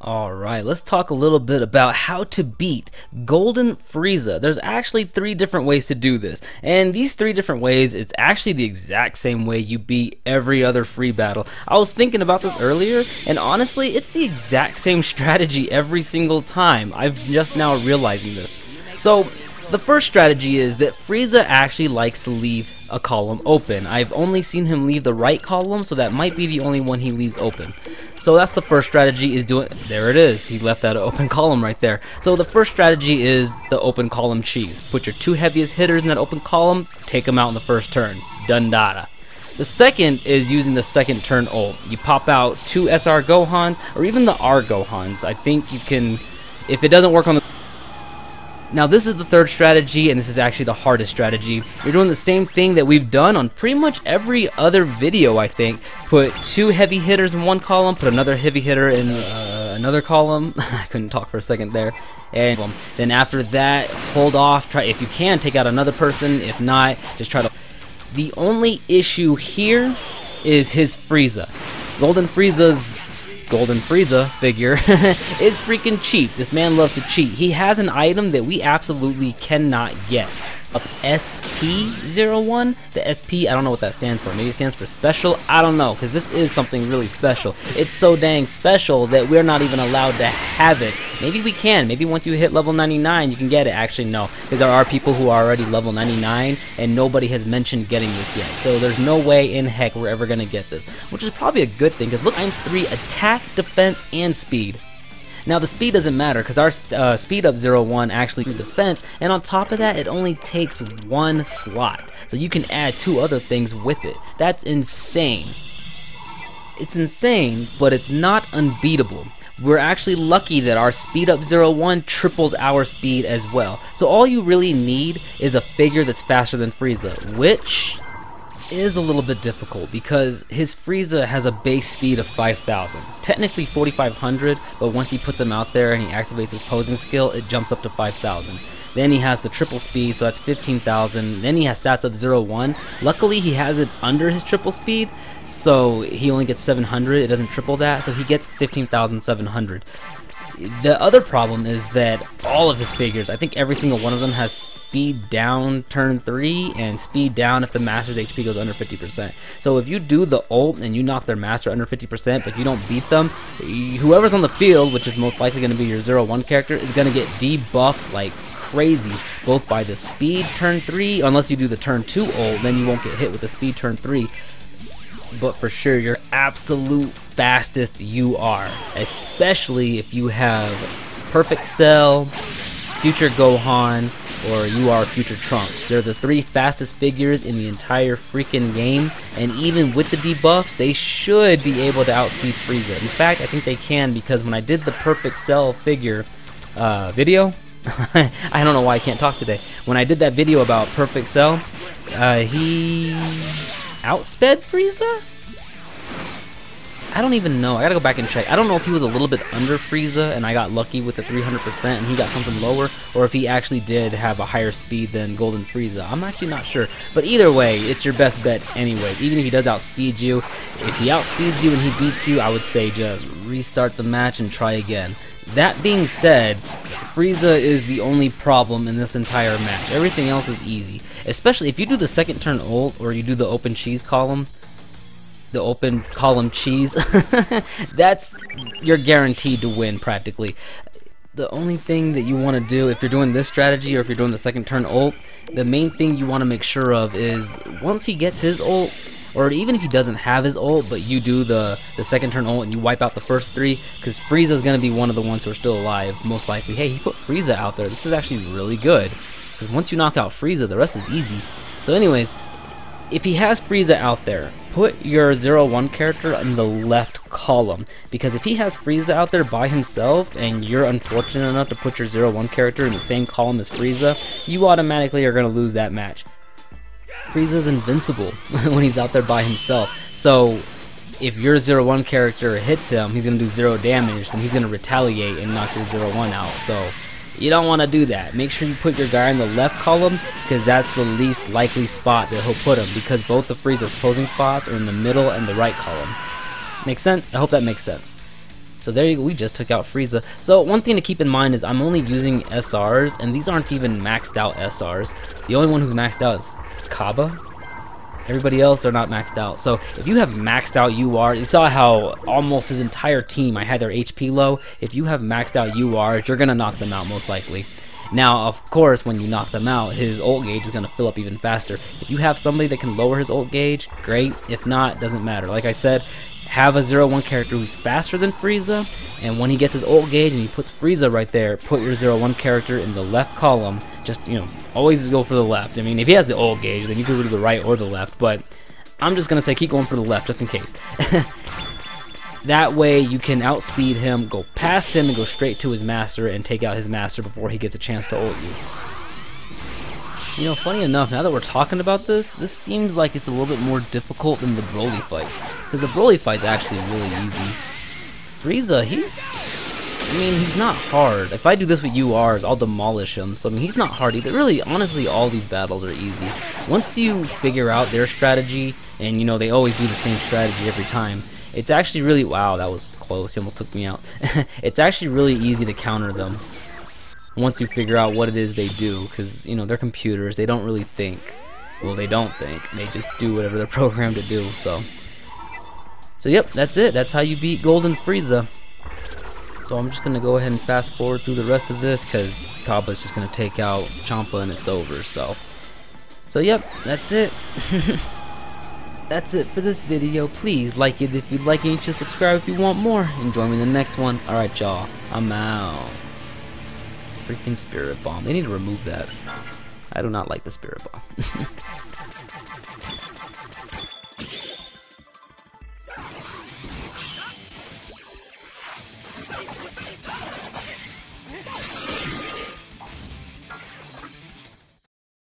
Alright, let's talk a little bit about how to beat Golden Frieza. There's actually 3 different ways to do this, and these 3 different ways is actually the exact same way you beat every other free battle. I was thinking about this earlier, and honestly, it's the exact same strategy every single time. I'm just now realizing this. So, the first strategy is that Frieza actually likes to leave a column open. I've only seen him leave the right column, so that might be the only one he leaves open. So that's the first strategy, is doing, there it is, he left that open column right there. So the first strategy is the open column cheese. Put your 2 heaviest hitters in that open column, take them out in the first turn. Done data. The second is using the second turn ult. You pop out 2 SR Gohans, or even the R Gohans. I think you can, if it doesn't work on the... Now this is the third strategy, and this is actually the hardest strategy. You're doing the same thing that we've done on pretty much every other video, I think. Put 2 heavy hitters in one column, put another heavy hitter in another column. I couldn't talk for a second there. And then after that, hold off. Try, if you can, take out another person. If not, just try to... The only issue here is his Frieza. Golden Frieza figure is freaking cheap. This man loves to cheat. He has an item that we absolutely cannot get. Up SP01. The SP, I don't know what that stands for. Maybe it stands for special. I don't know, because this is something really special. It's so dang special that we're not even allowed to have it. Maybe we can. Maybe once you hit level 99, you can get it. Actually, no, because there are people who are already level 99, and nobody has mentioned getting this yet. So there's no way in heck we're ever going to get this, which is probably a good thing, because look, times 3 attack, defense, and speed. Now the speed doesn't matter, because our speed up 01 actually do defense, and on top of that it only takes 1 slot, so you can add 2 other things with it. That's insane. It's insane, but it's not unbeatable. We're actually lucky that our speed up 01 triples our speed as well. So all you really need is a figure that's faster than Frieza, which is a little bit difficult because his Frieza has a base speed of 5,000. Technically 4,500, but once he puts him out there and he activates his posing skill, it jumps up to 5,000. Then he has the triple speed, so that's 15,000. Then he has stats up 01. Luckily he has it under his triple speed, so he only gets 700. It doesn't triple that, so he gets 15,700. The other problem is that all of his figures, I think every single one of them, has speed down turn 3 and speed down if the master's HP goes under 50%. So if you do the ult and you knock their master under 50%, but you don't beat them, whoever's on the field, which is most likely going to be your 01 character, is going to get debuffed like crazy, both by the speed turn 3, unless you do the turn 2 ult, then you won't get hit with the speed turn 3. But for sure, your absolute fastest you are, especially if you have Perfect Cell, Future Gohan, or you are Future Trunks. They're the 3 fastest figures in the entire freaking game, and even with the debuffs, they should be able to outspeed Frieza. In fact, I think they can, because when I did the Perfect Cell figure video, I don't know why I can't talk today. When I did that video about Perfect Cell, he outsped Frieza? I don't even know. I gotta go back and check. I don't know if he was a little bit under Frieza and I got lucky with the 300% and he got something lower, or if he actually did have a higher speed than Golden Frieza. I'm actually not sure. But either way, it's your best bet anyways. Even if he does outspeed you, if he outspeeds you and he beats you, I would say just restart the match and try again. That being said, Frieza is the only problem in this entire match. Everything else is easy. Especially if you do the second turn ult, or you do the open cheese column, the open column cheese, that's, you're guaranteed to win practically. The only thing that you want to do if you're doing this strategy, or if you're doing the second turn ult, the main thing you want to make sure of is once he gets his ult, or even if he doesn't have his ult, but you do the second turn ult and you wipe out the first 3, because Frieza's going to be one of the ones who are still alive, most likely. Hey, he put Frieza out there. This is actually really good, because once you knock out Frieza, the rest is easy. So anyways, if he has Frieza out there, put your 01 character in the left column, because if he has Frieza out there by himself and you're unfortunate enough to put your 01 character in the same column as Frieza, you automatically are going to lose that match. Frieza's invincible when he's out there by himself, so if your 01 character hits him, he's going to do 0 damage, then he's going to retaliate and knock your 01 out. So you don't want to do that. Make sure you put your guy in the left column, because that's the least likely spot that he'll put him, because both of Frieza's posing spots are in the middle and the right column. Make sense? I hope that makes sense. So there you go, we just took out Frieza. So one thing to keep in mind is I'm only using SRs, and these aren't even maxed out SRs. The only one who's maxed out is Cabba. Everybody else, they're not maxed out. So if you have maxed out UR, you saw how almost his entire team, I had their HP low. If you have maxed out URs, you're gonna knock them out most likely. Now, of course, when you knock them out, his ult gauge is going to fill up even faster. If you have somebody that can lower his ult gauge, great. If not, doesn't matter. Like I said, have a 0-1 character who's faster than Frieza, and when he gets his ult gauge and he puts Frieza right there, put your 0-1 character in the left column. Just, you know, always go for the left. I mean, if he has the ult gauge, then you can go to the right or the left, but I'm just going to say keep going for the left just in case. That way you can outspeed him, go past him, and go straight to his master and take out his master before he gets a chance to ult you. You know, funny enough, now that we're talking about this seems like it's a little bit more difficult than the Broly fight. Because the Broly fight's actually really easy. Frieza, he's not hard. If I do this with URs, I'll demolish him. So, I mean, he's not hard either. Really, honestly, all these battles are easy. Once you figure out their strategy, and, you know, they always do the same strategy every time, it's actually really, wow, that was close, he almost took me out. It's actually really easy to counter them once you figure out what it is they do, because, you know, they're computers, they don't really think. Well, they don't think, they just do whatever they're programmed to do. So yep, that's it. That's how you beat Golden Frieza. So I'm just gonna go ahead and fast forward through the rest of this, because Cabba's just gonna take out Champa and it's over. So yep, that's it. That's it for this video. Please like it if you like it, and just subscribe if you want more. And join me in the next one. Alright, y'all. I'm out. Freaking Spirit Bomb. They need to remove that. I do not like the Spirit Bomb.